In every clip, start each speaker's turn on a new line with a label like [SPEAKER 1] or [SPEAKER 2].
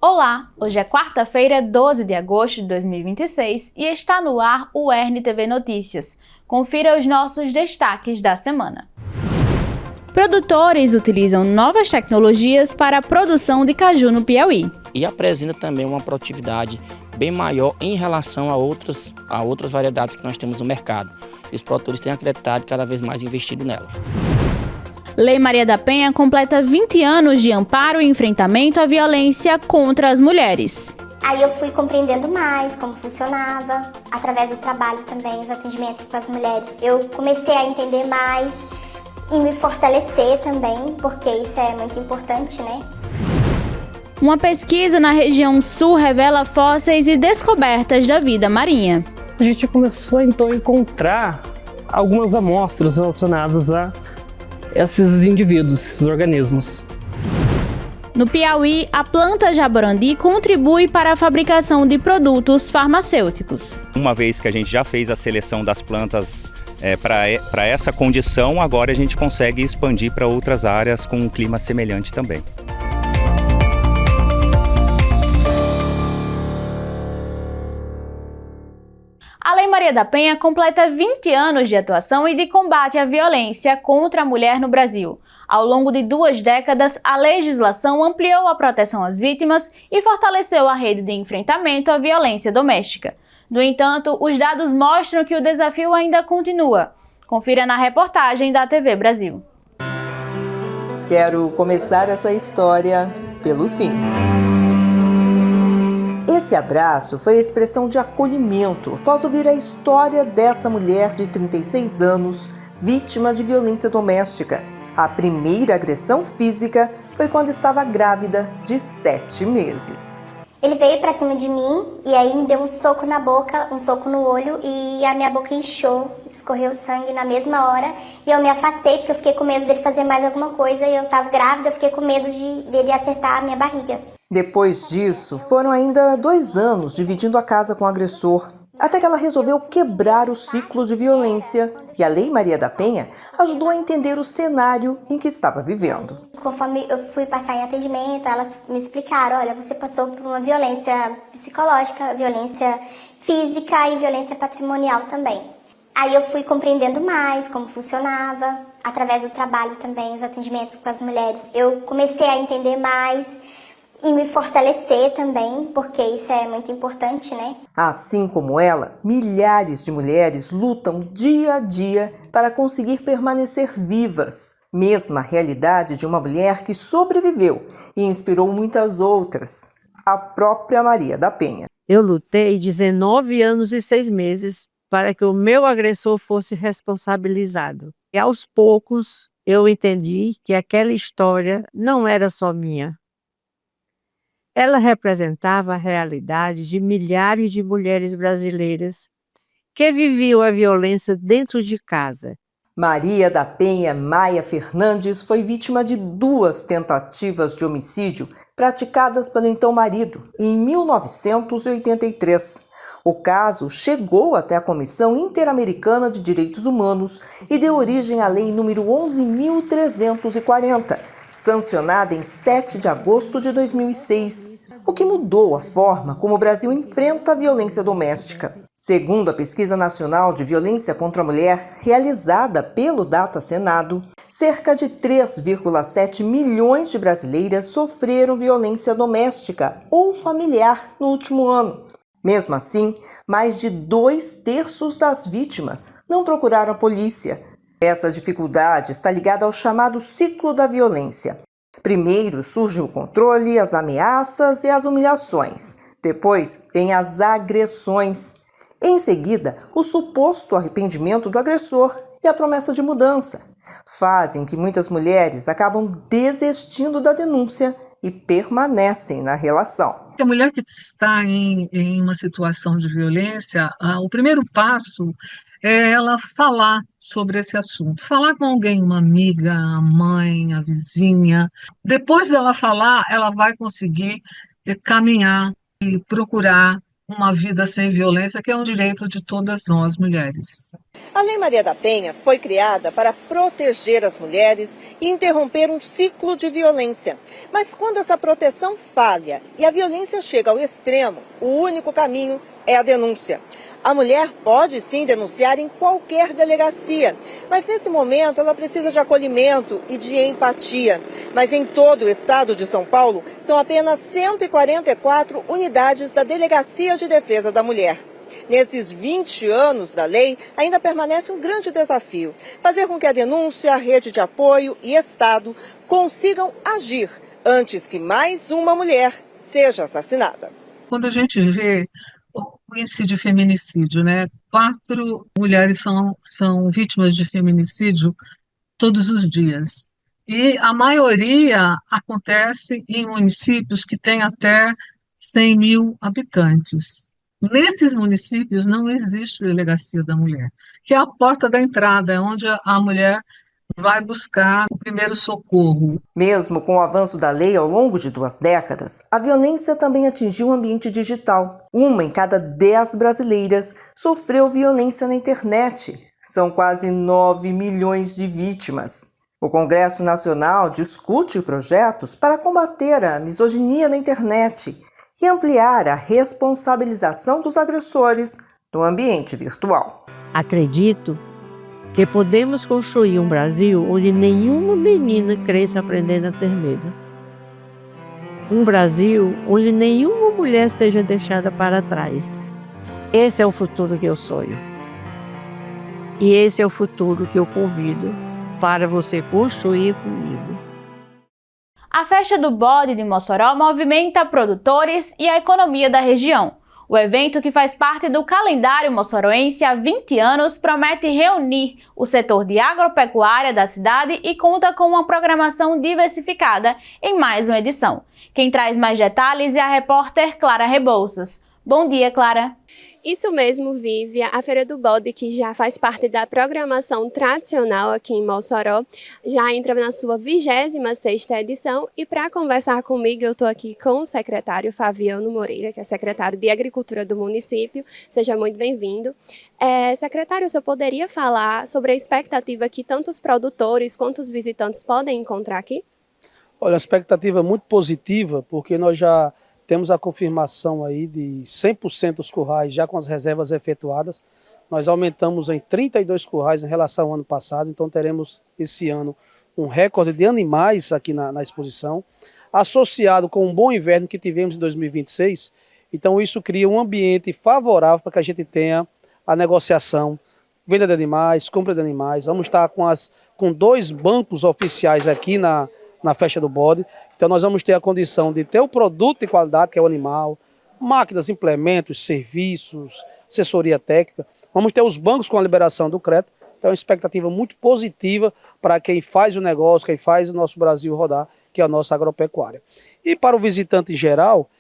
[SPEAKER 1] Olá, hoje é quarta-feira, 12 de agosto de 2026 e está no ar o RNTV Notícias. Confira os nossos destaques da semana. Produtores utilizam novas tecnologias para a produção de caju no Piauí.
[SPEAKER 2] E apresenta também uma produtividade bem maior em relação a outras variedades que nós temos no mercado. E os produtores têm acreditado cada vez mais investido nela.
[SPEAKER 1] Lei Maria da Penha completa 20 anos de amparo e enfrentamento à violência contra as mulheres.
[SPEAKER 3] Aí eu fui compreendendo mais como funcionava, através do trabalho também, os atendimentos com as mulheres. Eu comecei a entender mais e me fortalecer também, porque isso é muito importante, né?
[SPEAKER 1] Uma pesquisa na região sul revela fósseis e descobertas da vida marinha.
[SPEAKER 4] A gente começou então a encontrar algumas amostras relacionadas a esses indivíduos, esses organismos.
[SPEAKER 1] No Piauí, a planta jaborandi contribui para a fabricação de produtos farmacêuticos.
[SPEAKER 5] Uma vez que a gente já fez a seleção das plantas para essa condição, agora a gente consegue expandir para outras áreas com um clima semelhante também.
[SPEAKER 1] A Lei Maria da Penha completa 20 anos de atuação e de combate à violência contra a mulher no Brasil. Ao longo de 2 décadas, a legislação ampliou a proteção às vítimas e fortaleceu a rede de enfrentamento à violência doméstica. No entanto, os dados mostram que o desafio ainda continua. Confira na reportagem da TV Brasil.
[SPEAKER 6] Quero começar essa história pelo fim. Esse abraço foi a expressão de acolhimento após ouvir a história dessa mulher de 36 anos, vítima de violência doméstica. A primeira agressão física foi quando estava grávida de 7 meses.
[SPEAKER 3] Ele veio pra cima de mim e aí me deu um soco na boca, um soco no olho e a minha boca inchou, escorreu sangue na mesma hora. E eu me afastei porque eu fiquei com medo dele fazer mais alguma coisa e eu estava grávida, eu fiquei com medo dele acertar a minha barriga.
[SPEAKER 6] Depois disso, foram ainda 2 anos dividindo a casa com o agressor, até que ela resolveu quebrar o ciclo de violência e a Lei Maria da Penha ajudou a entender o cenário em que estava vivendo.
[SPEAKER 3] Conforme eu fui passar em atendimento, elas me explicaram, olha, você passou por uma violência psicológica, violência física e violência patrimonial também. Aí eu fui compreendendo mais como funcionava, através do trabalho também, os atendimentos com as mulheres. Eu comecei a entender mais e me fortalecer também, porque isso é muito importante, né?
[SPEAKER 6] Assim como ela, milhares de mulheres lutam dia a dia para conseguir permanecer vivas. Mesma realidade de uma mulher que sobreviveu e inspirou muitas outras, a própria Maria da Penha.
[SPEAKER 7] Eu lutei 19 anos e 6 meses para que o meu agressor fosse responsabilizado. E aos poucos eu entendi que aquela história não era só minha. Ela representava a realidade de milhares de mulheres brasileiras que viviam a violência dentro de casa.
[SPEAKER 6] Maria da Penha Maia Fernandes foi vítima de 2 tentativas de homicídio praticadas pelo então marido em 1983. O caso chegou até a Comissão Interamericana de Direitos Humanos e deu origem à Lei nº 11.340, sancionada em 7 de agosto de 2006, o que mudou a forma como o Brasil enfrenta a violência doméstica. Segundo a Pesquisa Nacional de Violência contra a Mulher, realizada pelo Data Senado, cerca de 3,7 milhões de brasileiras sofreram violência doméstica ou familiar no último ano. Mesmo assim, mais de 2/3 das vítimas não procuraram a polícia. Essa dificuldade está ligada ao chamado ciclo da violência. Primeiro surge o controle, as ameaças e as humilhações. Depois vem as agressões. Em seguida, o suposto arrependimento do agressor e a promessa de mudança fazem que muitas mulheres acabam desistindo da denúncia e permanecem na relação.
[SPEAKER 8] A mulher que está em uma situação de violência, o primeiro passo é ela falar sobre esse assunto. Falar com alguém, uma amiga, a mãe, a vizinha. Depois dela falar, ela vai conseguir caminhar e procurar uma vida sem violência, que é um direito de todas nós, mulheres.
[SPEAKER 6] A Lei Maria da Penha foi criada para proteger as mulheres e interromper um ciclo de violência. Mas quando essa proteção falha e a violência chega ao extremo, o único caminho é a denúncia. A mulher pode sim denunciar em qualquer delegacia, mas nesse momento ela precisa de acolhimento e de empatia. Mas em todo o estado de São Paulo, são apenas 144 unidades da Delegacia de Defesa da Mulher. Nesses 20 anos da lei, ainda permanece um grande desafio: fazer com que a denúncia, a rede de apoio e Estado consigam agir antes que mais uma mulher seja assassinada.
[SPEAKER 8] Quando a gente vê o índice de feminicídio, né? 4 mulheres são vítimas de feminicídio todos os dias. E a maioria acontece em municípios que têm até 100 mil habitantes. Nesses municípios não existe delegacia da mulher, que é a porta da entrada, é onde a mulher vai buscar o primeiro socorro.
[SPEAKER 6] Mesmo com o avanço da lei ao longo de 2 décadas, a violência também atingiu o ambiente digital. 1 em cada 10 brasileiras sofreu violência na internet. São quase 9 milhões de vítimas. O Congresso Nacional discute projetos para combater a misoginia na internet e ampliar a responsabilização dos agressores no ambiente virtual.
[SPEAKER 7] Acredito que podemos construir um Brasil onde nenhuma menina cresça aprendendo a ter medo. Um Brasil onde nenhuma mulher seja deixada para trás. Esse é o futuro que eu sonho. E esse é o futuro que eu convido para você construir comigo.
[SPEAKER 1] A Festa do Bode de Mossoró movimenta produtores e a economia da região. O evento, que faz parte do calendário moçoroense há 20 anos, promete reunir o setor de agropecuária da cidade e conta com uma programação diversificada em mais uma edição. Quem traz mais detalhes é a repórter Clara Rebouças. Bom dia, Clara.
[SPEAKER 9] Isso mesmo, Vívia. A Feira do Bode, que já faz parte da programação tradicional aqui em Mossoró, já entra na sua 26ª edição, e para conversar comigo eu estou aqui com o secretário Fabiano Moreira, que é secretário de Agricultura do município. Seja muito bem-vindo. Secretário, o senhor poderia falar sobre a expectativa que tanto os produtores quanto os visitantes podem encontrar aqui?
[SPEAKER 10] Olha, a expectativa é muito positiva, porque nós já temos a confirmação aí de 100% dos currais já com as reservas efetuadas. Nós aumentamos em 32 currais em relação ao ano passado, então teremos esse ano um recorde de animais aqui na exposição, associado com um bom inverno que tivemos em 2026. Então isso cria um ambiente favorável para que a gente tenha a negociação, venda de animais, compra de animais. Vamos estar com 2 bancos oficiais aqui na Festa do Bode. Então nós vamos ter a condição de ter o produto de qualidade, que é o animal, máquinas, implementos, serviços, assessoria técnica. Vamos ter os bancos com a liberação do crédito. Então é uma expectativa muito positiva para quem faz o negócio, quem faz o nosso Brasil rodar, que é a nossa agropecuária. E para o visitante em geral,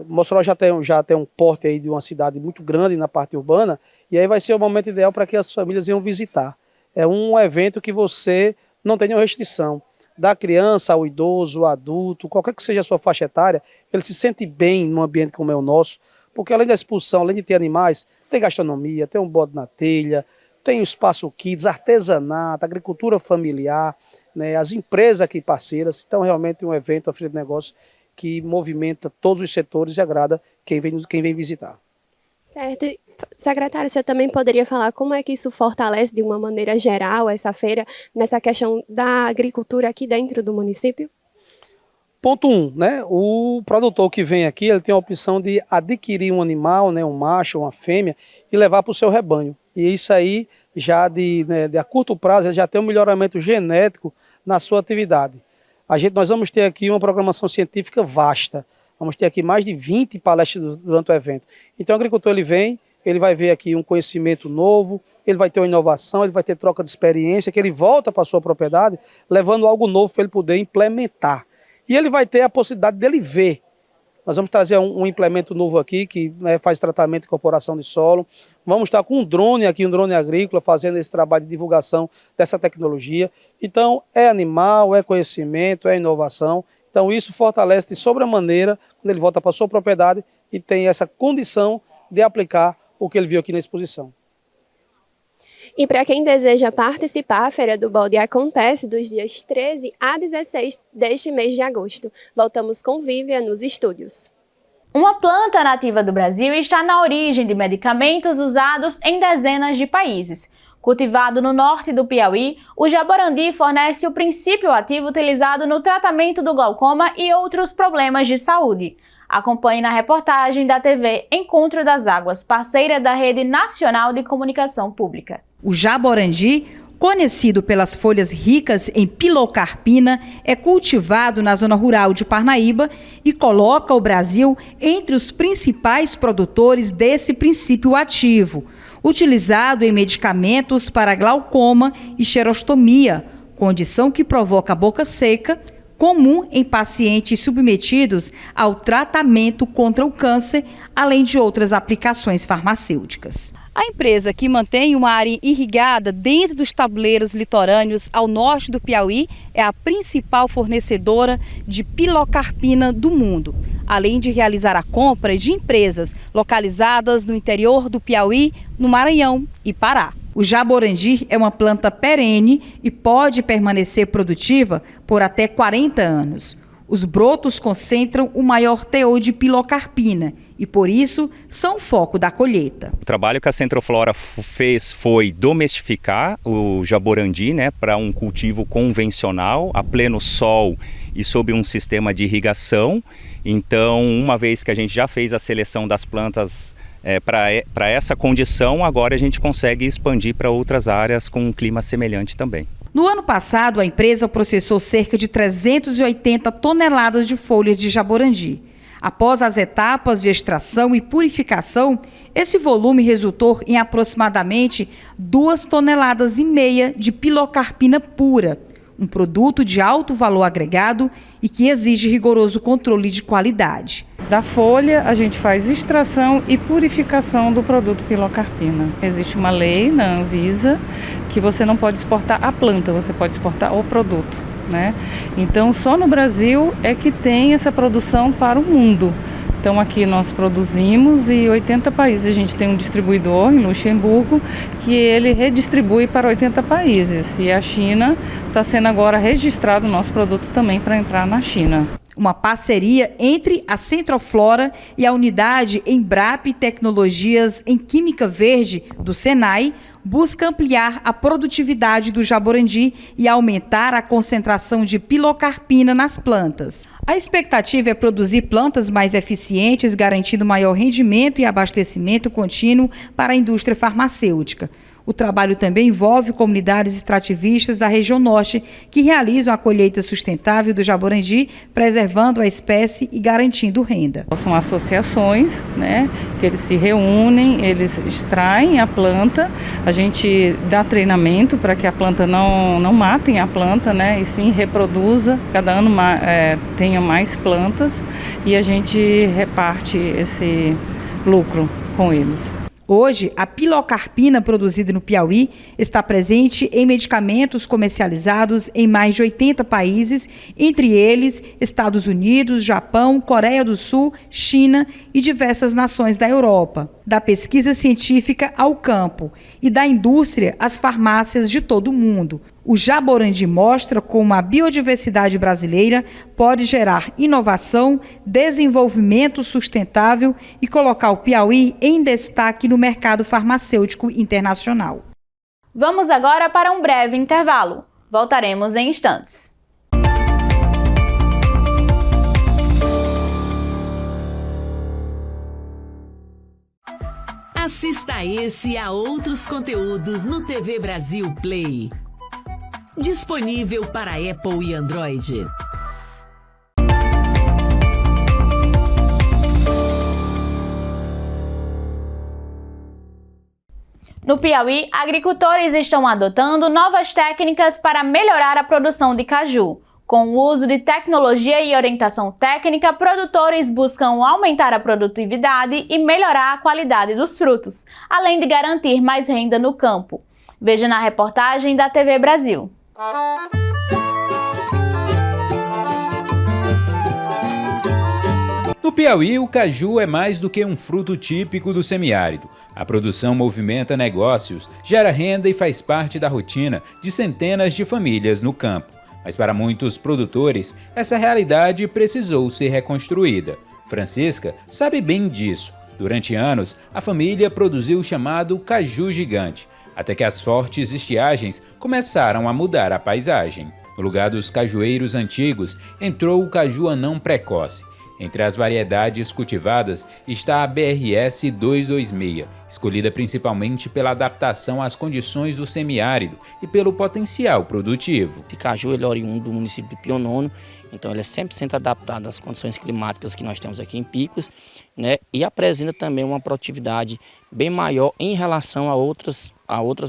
[SPEAKER 10] Mossoró já tem um porte aí de uma cidade muito grande na parte urbana, e aí vai ser o momento ideal para que as famílias venham visitar. É um evento que você não tem nenhuma restrição. Da criança ao idoso, ao adulto, qualquer que seja a sua faixa etária, ele se sente bem num ambiente como é o nosso, porque além da expulsão, além de ter animais, tem gastronomia, tem um bode na telha, tem o espaço kids, artesanato, agricultura familiar, né, as empresas aqui parceiras. Então realmente é um evento, uma feira de negócios que movimenta todos os setores e agrada quem vem visitar.
[SPEAKER 9] Certo. Secretário, você também poderia falar como é que isso fortalece de uma maneira geral essa feira nessa questão da agricultura aqui dentro do município?
[SPEAKER 10] Ponto 1, né? O produtor que vem aqui, ele tem a opção de adquirir um animal, né, um macho ou uma fêmea, e levar para o seu rebanho. E isso aí, já a curto prazo, ele já tem um melhoramento genético na sua atividade. Nós vamos ter aqui uma programação científica vasta. Vamos ter aqui mais de 20 palestras durante o evento. Então o agricultor ele vem, ele vai ver aqui um conhecimento novo, ele vai ter uma inovação, ele vai ter troca de experiência, que ele volta para a sua propriedade, levando algo novo para ele poder implementar. E ele vai ter a possibilidade dele ver. Nós vamos trazer um implemento novo aqui, que faz tratamento e incorporação de solo. Vamos estar com um drone aqui, um drone agrícola, fazendo esse trabalho de divulgação dessa tecnologia. Então, é animal, é conhecimento, é inovação. Então isso fortalece de sobremaneira quando ele volta para a sua propriedade e tem essa condição de aplicar o que ele viu aqui na exposição.
[SPEAKER 9] E para quem deseja participar, a Feira do Bode acontece dos dias 13 a 16 deste mês de agosto. Voltamos com Vívia nos estúdios.
[SPEAKER 1] Uma planta nativa do Brasil está na origem de medicamentos usados em dezenas de países. Cultivado no norte do Piauí, o jaborandi fornece o princípio ativo utilizado no tratamento do glaucoma e outros problemas de saúde. Acompanhe na reportagem da TV Encontro das Águas, parceira da Rede Nacional de Comunicação Pública.
[SPEAKER 11] O jaborandi, conhecido pelas folhas ricas em pilocarpina, é cultivado na zona rural de Parnaíba e coloca o Brasil entre os principais produtores desse princípio ativo, utilizado em medicamentos para glaucoma e xerostomia, condição que provoca boca seca, comum em pacientes submetidos ao tratamento contra o câncer, além de outras aplicações farmacêuticas. A empresa, que mantém uma área irrigada dentro dos tabuleiros litorâneos ao norte do Piauí, é a principal fornecedora de pilocarpina do mundo, além de realizar a compra de empresas localizadas no interior do Piauí, no Maranhão e Pará. O jaborandi é uma planta perene e pode permanecer produtiva por até 40 anos. Os brotos concentram o maior teor de pilocarpina e, por isso, são o foco da colheita.
[SPEAKER 5] O trabalho que a Centroflora fez foi domestificar o jaborandi, para um cultivo convencional, a pleno sol e sob um sistema de irrigação. Então, uma vez que a gente já fez a seleção das plantas para essa condição, agora a gente consegue expandir para outras áreas com um clima semelhante também.
[SPEAKER 11] No ano passado, a empresa processou cerca de 380 toneladas de folhas de jaborandi. Após as etapas de extração e purificação, esse volume resultou em aproximadamente 2,5 toneladas de pilocarpina pura, um produto de alto valor agregado e que exige rigoroso controle de qualidade.
[SPEAKER 12] Da folha, a gente faz extração e purificação do produto pilocarpina. Existe uma lei na Anvisa que você não pode exportar a planta, você pode exportar o produto, Então, só no Brasil é que tem essa produção para o mundo. Então, aqui nós produzimos e 80 países. A gente tem um distribuidor em Luxemburgo que ele redistribui para 80 países. E a China está sendo agora registrado o nosso produto também para entrar na China.
[SPEAKER 11] Uma parceria entre a Centroflora e a unidade Embrapa Tecnologias em Química Verde do Senai busca ampliar a produtividade do jaborandi e aumentar a concentração de pilocarpina nas plantas. A expectativa é produzir plantas mais eficientes, garantindo maior rendimento e abastecimento contínuo para a indústria farmacêutica. O trabalho também envolve comunidades extrativistas da região norte que realizam a colheita sustentável do jaborandi, preservando a espécie e garantindo renda.
[SPEAKER 12] São associações, que eles se reúnem, eles extraem a planta, a gente dá treinamento para que a planta não matem a planta, e sim reproduza, cada ano tenha mais plantas e a gente reparte esse lucro com eles.
[SPEAKER 11] Hoje, a pilocarpina produzida no Piauí está presente em medicamentos comercializados em mais de 80 países, entre eles Estados Unidos, Japão, Coreia do Sul, China e diversas nações da Europa. Da pesquisa científica ao campo e da indústria às farmácias de todo o mundo. O jaborandi mostra como a biodiversidade brasileira pode gerar inovação, desenvolvimento sustentável e colocar o Piauí em destaque no mercado farmacêutico internacional.
[SPEAKER 1] Vamos agora para um breve intervalo. Voltaremos em instantes.
[SPEAKER 13] Assista a esse e a outros conteúdos no TV Brasil Play. Disponível para Apple e Android.
[SPEAKER 1] No Piauí, agricultores estão adotando novas técnicas para melhorar a produção de caju. Com o uso de tecnologia e orientação técnica, produtores buscam aumentar a produtividade e melhorar a qualidade dos frutos, além de garantir mais renda no campo. Veja na reportagem da TV Brasil.
[SPEAKER 14] Piauí, o caju é mais do que um fruto típico do semiárido. A produção movimenta negócios, gera renda e faz parte da rotina de centenas de famílias no campo. Mas para muitos produtores, essa realidade precisou ser reconstruída. Francisca sabe bem disso. Durante anos, a família produziu o chamado caju gigante, até que as fortes estiagens começaram a mudar a paisagem. No lugar dos cajueiros antigos, entrou o caju anão precoce. Entre as variedades cultivadas está a BRS 226, escolhida principalmente pela adaptação às condições do semiárido e pelo potencial produtivo.
[SPEAKER 2] Esse caju ele é oriundo do município de Pionono, então ele é 100% adaptado às condições climáticas que nós temos aqui em Picos, né? E apresenta também uma produtividade bem maior em relação a outras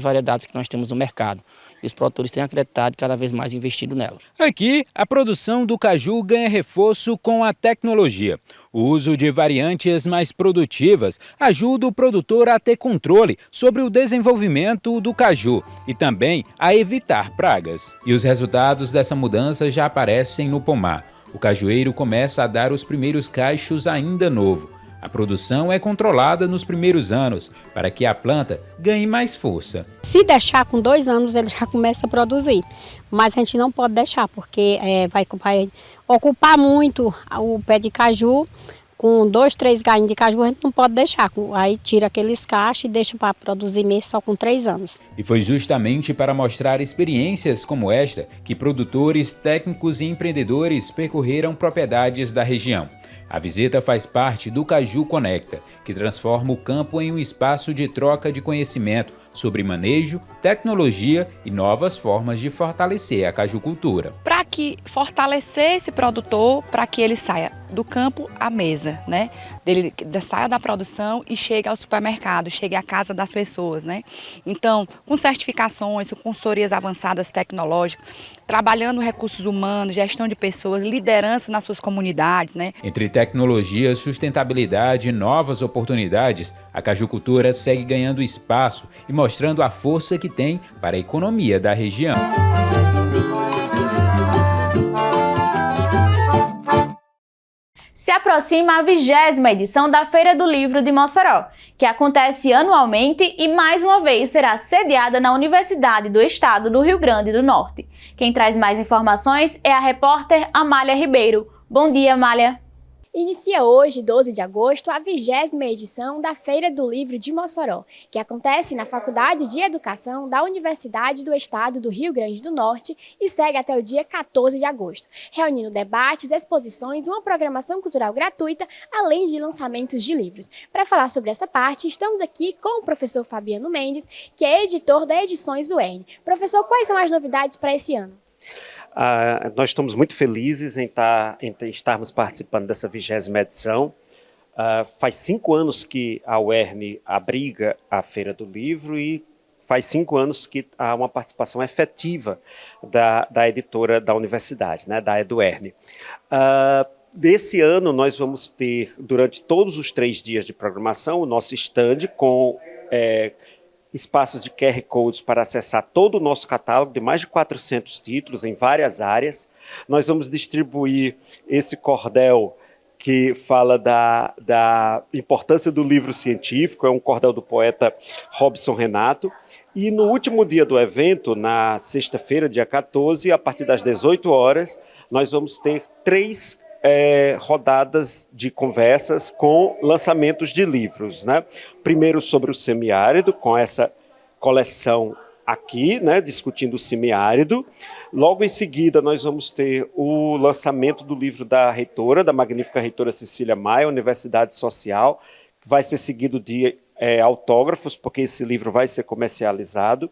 [SPEAKER 2] variedades que nós temos no mercado. E os produtores têm acreditado e cada vez mais investido nela.
[SPEAKER 14] Aqui, a produção do caju ganha reforço com a tecnologia. O uso de variantes mais produtivas ajuda o produtor a ter controle sobre o desenvolvimento do caju e também a evitar pragas. E os resultados dessa mudança já aparecem no pomar. O cajueiro começa a dar os primeiros cachos ainda novo. A produção é controlada nos primeiros anos, para que a planta ganhe mais força.
[SPEAKER 15] Se deixar com 2 anos, ele já começa a produzir. Mas a gente não pode deixar, porque vai ocupar muito o pé de caju. Com 2, 3 galhos de caju, a gente não pode deixar. Aí tira aqueles cachos e deixa para produzir mesmo só com 3 anos.
[SPEAKER 14] E foi justamente para mostrar experiências como esta que produtores, técnicos e empreendedores percorreram propriedades da região. A visita faz parte do Caju Conecta, que transforma o campo em um espaço de troca de conhecimento sobre manejo, tecnologia e novas formas de fortalecer a cajucultura.
[SPEAKER 16] Para que fortalecer esse produtor, para que ele saia do campo à mesa, né? Ele saia da produção e chegue ao supermercado, chegue à casa das pessoas, né? Então, com certificações, com consultorias avançadas tecnológicas, trabalhando recursos humanos, gestão de pessoas, liderança nas suas comunidades, né?
[SPEAKER 14] Entre tecnologia, sustentabilidade e novas oportunidades, a cajucultura segue ganhando espaço e mostrando a força que tem para a economia da região.
[SPEAKER 1] Se aproxima a 20ª edição da Feira do Livro de Mossoró, que acontece anualmente e mais uma vez será sediada na Universidade do Estado do Rio Grande do Norte. Quem traz mais informações é a repórter Amália Ribeiro. Bom dia, Amália.
[SPEAKER 17] Inicia hoje, 12 de agosto, a 20ª edição da Feira do Livro de Mossoró, que acontece na Faculdade de Educação da Universidade do Estado do Rio Grande do Norte e segue até o dia 14 de agosto, reunindo debates, exposições e uma programação cultural gratuita, além de lançamentos de livros. Para falar sobre essa parte, estamos aqui com o professor Fabiano Mendes, que é editor da Edições UERN. Professor, quais são as novidades para esse ano?
[SPEAKER 18] Nós estamos muito felizes em estarmos participando dessa 20ª edição. Faz 5 anos que a UERN abriga a Feira do Livro e faz 5 anos que há uma participação efetiva da editora da universidade, né, da EduERN. Desse ano nós vamos ter, durante todos os 3 dias de programação, o nosso stand com espaços de QR Codes para acessar todo o nosso catálogo de mais de 400 títulos em várias áreas. Nós vamos distribuir esse cordel que fala da importância do livro científico, é um cordel do poeta Robson Renato. E no último dia do evento, na sexta-feira, dia 14, a partir das 18 horas, nós vamos ter 3 rodadas de conversas com lançamentos de livros, né? Primeiro sobre o semiárido, com essa coleção aqui, né, discutindo o semiárido. Logo em seguida nós vamos ter o lançamento do livro da reitora, da magnífica reitora Cecília Maia, Universidade Social, que vai ser seguido de autógrafos, porque esse livro vai ser comercializado,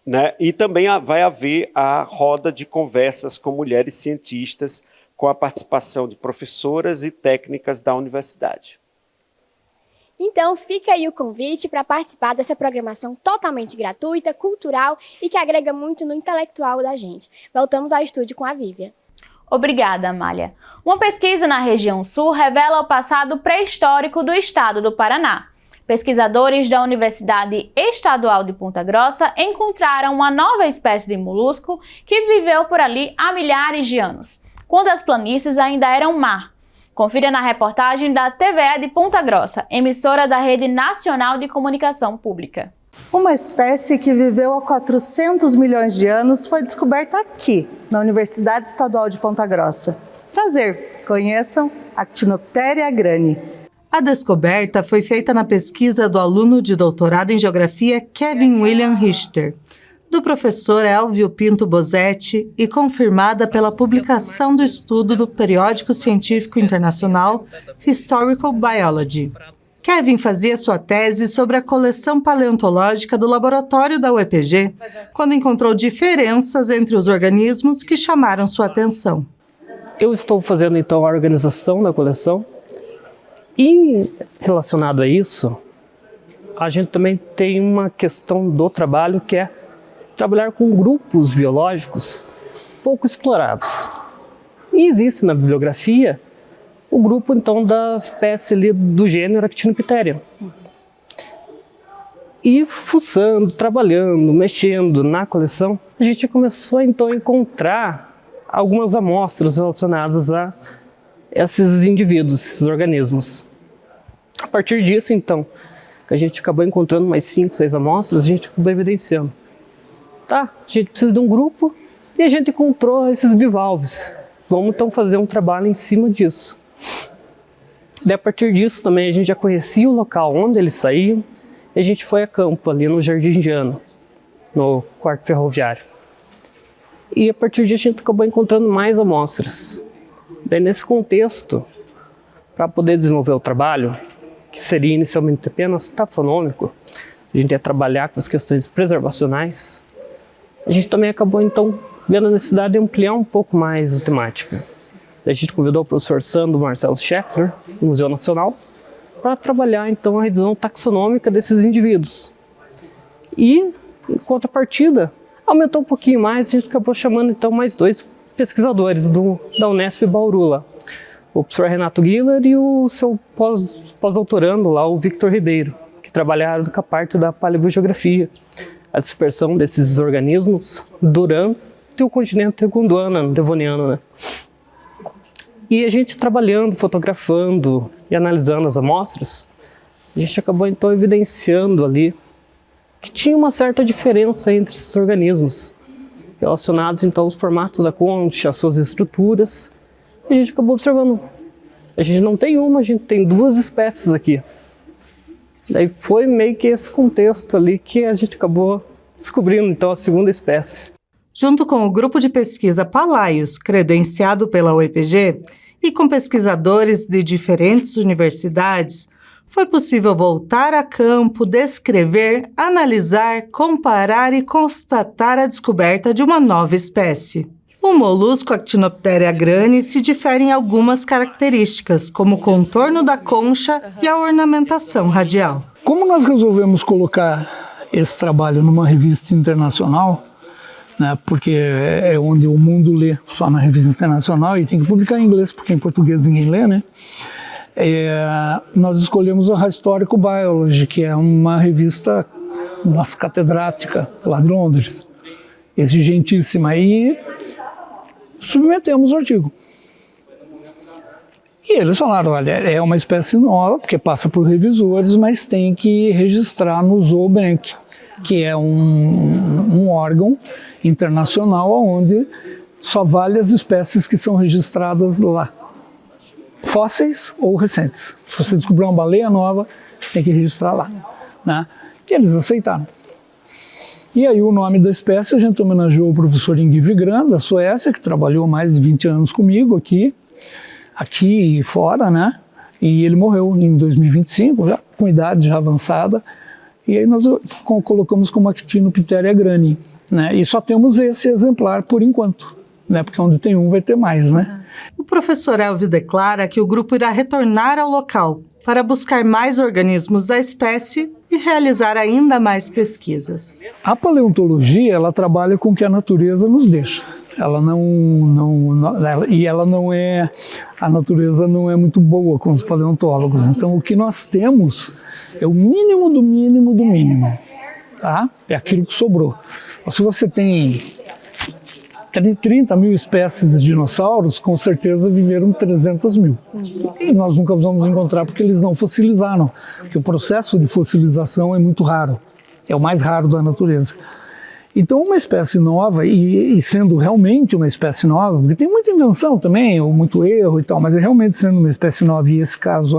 [SPEAKER 18] né? E também vai haver a roda de conversas com mulheres cientistas, com a participação de professoras e técnicas da universidade.
[SPEAKER 17] Então fica aí o convite para participar dessa programação totalmente gratuita, cultural e que agrega muito no intelectual da gente. Voltamos ao estúdio com a Vívia.
[SPEAKER 1] Obrigada, Amália. Uma pesquisa na região sul revela o passado pré-histórico do estado do Paraná. Pesquisadores da Universidade Estadual de Ponta Grossa encontraram uma nova espécie de molusco que viveu por ali há milhares de anos, quando as planícies ainda eram mar. Confira na reportagem da TVE de Ponta Grossa, emissora da Rede Nacional de Comunicação Pública.
[SPEAKER 19] Uma espécie que viveu há 400 milhões de anos foi descoberta aqui, na Universidade Estadual de Ponta Grossa. Prazer, conheçam Actinopteria grani. A descoberta foi feita na pesquisa do aluno de doutorado em Geografia Kevin William Richter, do professor Elvio Pinto Bosetti e confirmada pela publicação do estudo do periódico científico internacional Historical Biology. Kevin fazia sua tese sobre a coleção paleontológica do laboratório da UEPG, quando encontrou diferenças entre os organismos que chamaram sua atenção.
[SPEAKER 4] Eu estou fazendo então a organização da coleção e relacionado a isso, a gente também tem uma questão do trabalho que é trabalhar com grupos biológicos pouco explorados. E existe na bibliografia o grupo, então, da espécie ali, do gênero Actinopteria. E fuçando, trabalhando, mexendo na coleção, a gente começou, então, a encontrar algumas amostras relacionadas a esses indivíduos, esses organismos. A partir disso, então, que a gente acabou encontrando mais 5, 6 amostras, a gente acabou evidenciando. Tá, a gente precisa de um grupo e a gente encontrou esses bivalves. Vamos, então, fazer um trabalho em cima disso. E a partir disso também a gente já conhecia o local onde eles saíam e a gente foi a campo ali no Jardim Indiano, no quarto ferroviário. E a partir disso a gente acabou encontrando mais amostras. Daí nesse contexto, para poder desenvolver o trabalho, que seria inicialmente apenas taxonômico, a gente ia trabalhar com as questões preservacionais, a gente também acabou então vendo a necessidade de ampliar um pouco mais a temática. A gente convidou o professor Sandro Marcelo Scheffler, do Museu Nacional, para trabalhar então a revisão taxonômica desses indivíduos. E, em contrapartida, aumentou um pouquinho mais, a gente acabou chamando então mais 2 pesquisadores da Unesp Bauru lá, o professor Renato Guiller e o seu pós-doutorando lá, o Victor Ribeiro, que trabalharam com a parte da paleogeografia, a dispersão desses organismos durante o continente gondwana, devoniano, né? E a gente trabalhando, fotografando e analisando as amostras, a gente acabou então evidenciando ali que tinha uma certa diferença entre esses organismos, relacionados então aos formatos da concha, às suas estruturas. E a gente acabou observando, a gente não tem uma, a gente tem 2 espécies aqui. Daí foi meio que esse contexto ali que a gente acabou descobrindo então a segunda espécie.
[SPEAKER 19] Junto com o grupo de pesquisa Palaios, credenciado pela UEPG, e com pesquisadores de diferentes universidades, foi possível voltar a campo, descrever, analisar, comparar e constatar a descoberta de uma nova espécie. O molusco Actinopteria grani se difere em algumas características, como o contorno da concha e a ornamentação radial.
[SPEAKER 20] Como nós resolvemos colocar esse trabalho numa revista internacional, né, porque é onde o mundo lê só na revista internacional e tem que publicar em inglês, porque em português ninguém lê, né? Nós escolhemos a Historical Biology, que é uma revista nossa catedrática lá de Londres, exigentíssima, e submetemos o artigo. E eles falaram, olha, é uma espécie nova, porque passa por revisores, mas tem que registrar no Zoobank, que é um órgão internacional onde só vale as espécies que são registradas lá, fósseis ou recentes. Se você descobrir uma baleia nova, você tem que registrar lá, né? E eles aceitaram. E aí o nome da espécie a gente homenageou o professor Inge Vigran, da Suécia, que trabalhou mais de 20 anos comigo aqui e fora, né? E ele morreu em 2025, já com idade já avançada. E aí nós colocamos como Actinopteria grani, né? E só temos esse exemplar por enquanto, né? Porque onde tem um vai ter mais, né?
[SPEAKER 19] O professor Elvio declara que o grupo irá retornar ao local para buscar mais organismos da espécie e realizar ainda mais pesquisas.
[SPEAKER 20] A paleontologia, ela trabalha com o que a natureza nos deixa. A natureza não é muito boa com os paleontólogos. Então, o que nós temos é o mínimo do mínimo do mínimo, tá? É aquilo que sobrou. Se você tem 30 mil espécies de dinossauros, com certeza viveram 300 mil. E nós nunca vamos encontrar porque eles não fossilizaram, porque o processo de fossilização é muito raro, é o mais raro da natureza. Então, uma espécie nova, e sendo realmente uma espécie nova, porque tem muita invenção também, ou muito erro e tal, mas realmente sendo uma espécie nova, e esse caso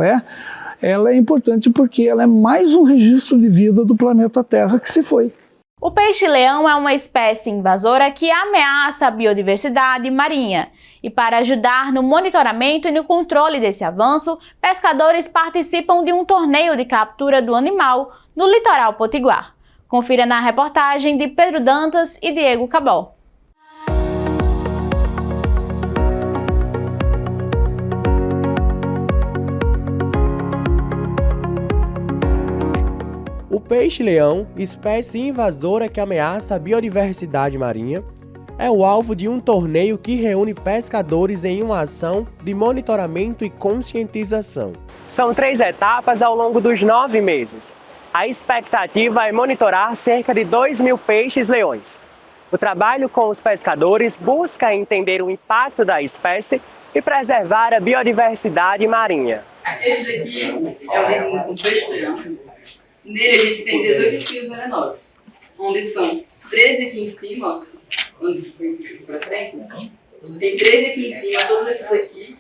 [SPEAKER 20] ela é importante porque ela é mais um registro de vida do planeta Terra que se foi.
[SPEAKER 1] O peixe-leão é uma espécie invasora que ameaça a biodiversidade marinha. E para ajudar no monitoramento e no controle desse avanço, pescadores participam de um torneio de captura do animal no litoral potiguar. Confira na reportagem de Pedro Dantas e Diego Cabol.
[SPEAKER 21] O peixe-leão, espécie invasora que ameaça a biodiversidade marinha, é o alvo de um torneio que reúne pescadores em uma ação de monitoramento e conscientização.
[SPEAKER 22] São 3 etapas ao longo dos 9 meses. A expectativa é monitorar cerca de 2.000 peixes-leões. O trabalho com os pescadores busca entender o impacto da espécie e preservar a biodiversidade marinha.
[SPEAKER 23] Esse daqui é um peixe-leão. Nele a gente tem 18 espinhos venenosos, onde são 13 aqui em cima, ó, onde foi para frente, tem 13 aqui em cima, todos esses aqui,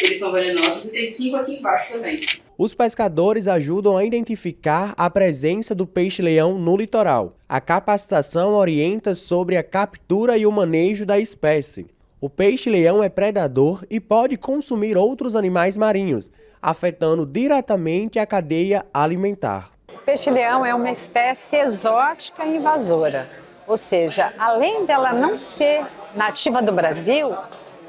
[SPEAKER 23] eles são venenosos, e tem 5 aqui embaixo também.
[SPEAKER 21] Os pescadores ajudam a identificar a presença do peixe-leão no litoral. A capacitação orienta sobre a captura e o manejo da espécie. O peixe-leão é predador e pode consumir outros animais marinhos, afetando diretamente a cadeia alimentar.
[SPEAKER 24] O peixe-leão é uma espécie exótica e invasora, ou seja, além dela não ser nativa do Brasil,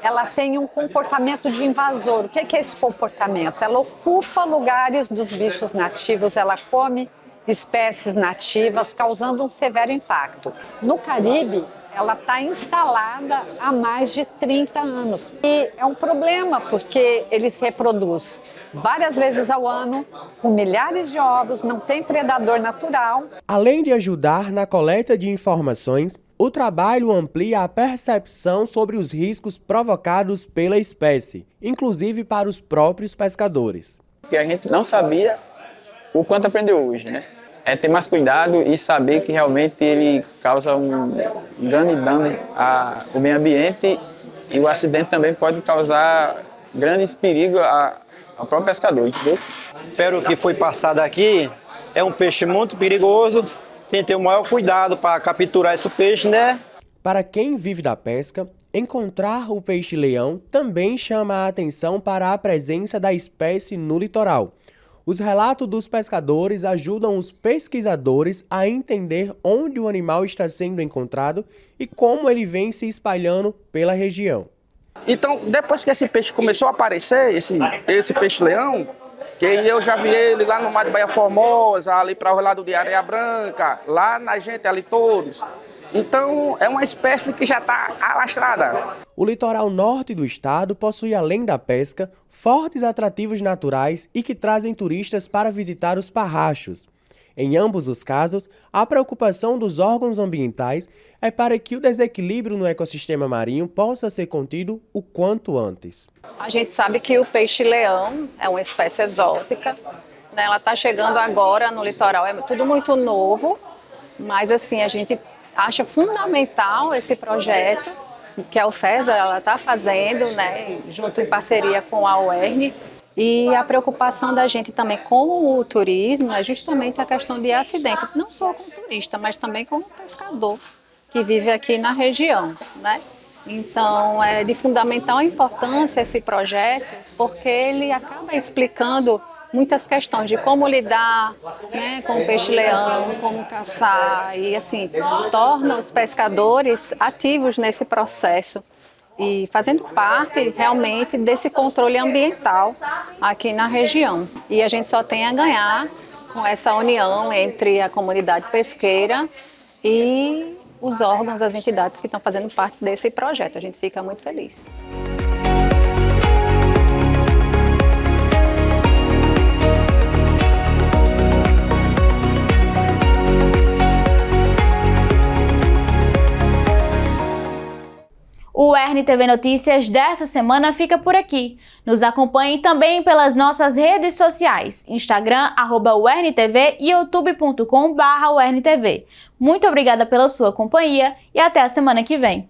[SPEAKER 24] ela tem um comportamento de invasor. O que é esse comportamento? Ela ocupa lugares dos bichos nativos, ela come espécies nativas, causando um severo impacto. No Caribe, ela está instalada há mais de 30 anos. E é um problema, porque ele se reproduz várias vezes ao ano, com milhares de ovos, não tem predador natural.
[SPEAKER 21] Além de ajudar na coleta de informações, o trabalho amplia a percepção sobre os riscos provocados pela espécie, inclusive para os próprios pescadores.
[SPEAKER 25] Que a gente não sabia o quanto aprendeu hoje, né? É ter mais cuidado e saber que realmente ele causa um grande dano ao meio ambiente e o acidente também pode causar grandes perigos ao próprio pescador, entendeu?
[SPEAKER 26] Pelo que foi passado aqui, é um peixe muito perigoso, tem que ter o maior cuidado para capturar esse peixe, né?
[SPEAKER 21] Para quem vive da pesca, encontrar o peixe-leão também chama a atenção para a presença da espécie no litoral. Os relatos dos pescadores ajudam os pesquisadores a entender onde o animal está sendo encontrado e como ele vem se espalhando pela região.
[SPEAKER 27] Então, depois que esse peixe começou a aparecer, esse peixe-leão, que eu já vi ele lá no mar de Baía Formosa, ali para o lado de Areia Branca, lá na gente, ali todos. Então, é uma espécie que já está alastrada.
[SPEAKER 21] O litoral norte do estado possui, além da pesca, fortes atrativos naturais e que trazem turistas para visitar os parrachos. Em ambos os casos, a preocupação dos órgãos ambientais é para que o desequilíbrio no ecossistema marinho possa ser contido o quanto antes.
[SPEAKER 24] A gente sabe que o peixe-leão é uma espécie exótica, né? Ela está chegando agora no litoral, é tudo muito novo, mas assim, a gente acha fundamental esse projeto que a UFESA está fazendo, né, junto em parceria com a UERN. E a preocupação da gente também com o turismo é justamente a questão de acidente, não só com o turista, mas também com o pescador que vive aqui na região, né? Então, é de fundamental importância esse projeto, porque ele acaba explicando muitas questões de como lidar, né, com o peixe-leão, como caçar, e assim, torna os pescadores ativos nesse processo e fazendo parte realmente desse controle ambiental aqui na região. E a gente só tem a ganhar com essa união entre a comunidade pesqueira e os órgãos, as entidades que estão fazendo parte desse projeto. A gente fica muito feliz.
[SPEAKER 1] UERN-TV Notícias dessa semana fica por aqui. Nos acompanhe também pelas nossas redes sociais, Instagram, @UERN-TV e youtube.com/UERN-TV. Muito obrigada pela sua companhia e até a semana que vem.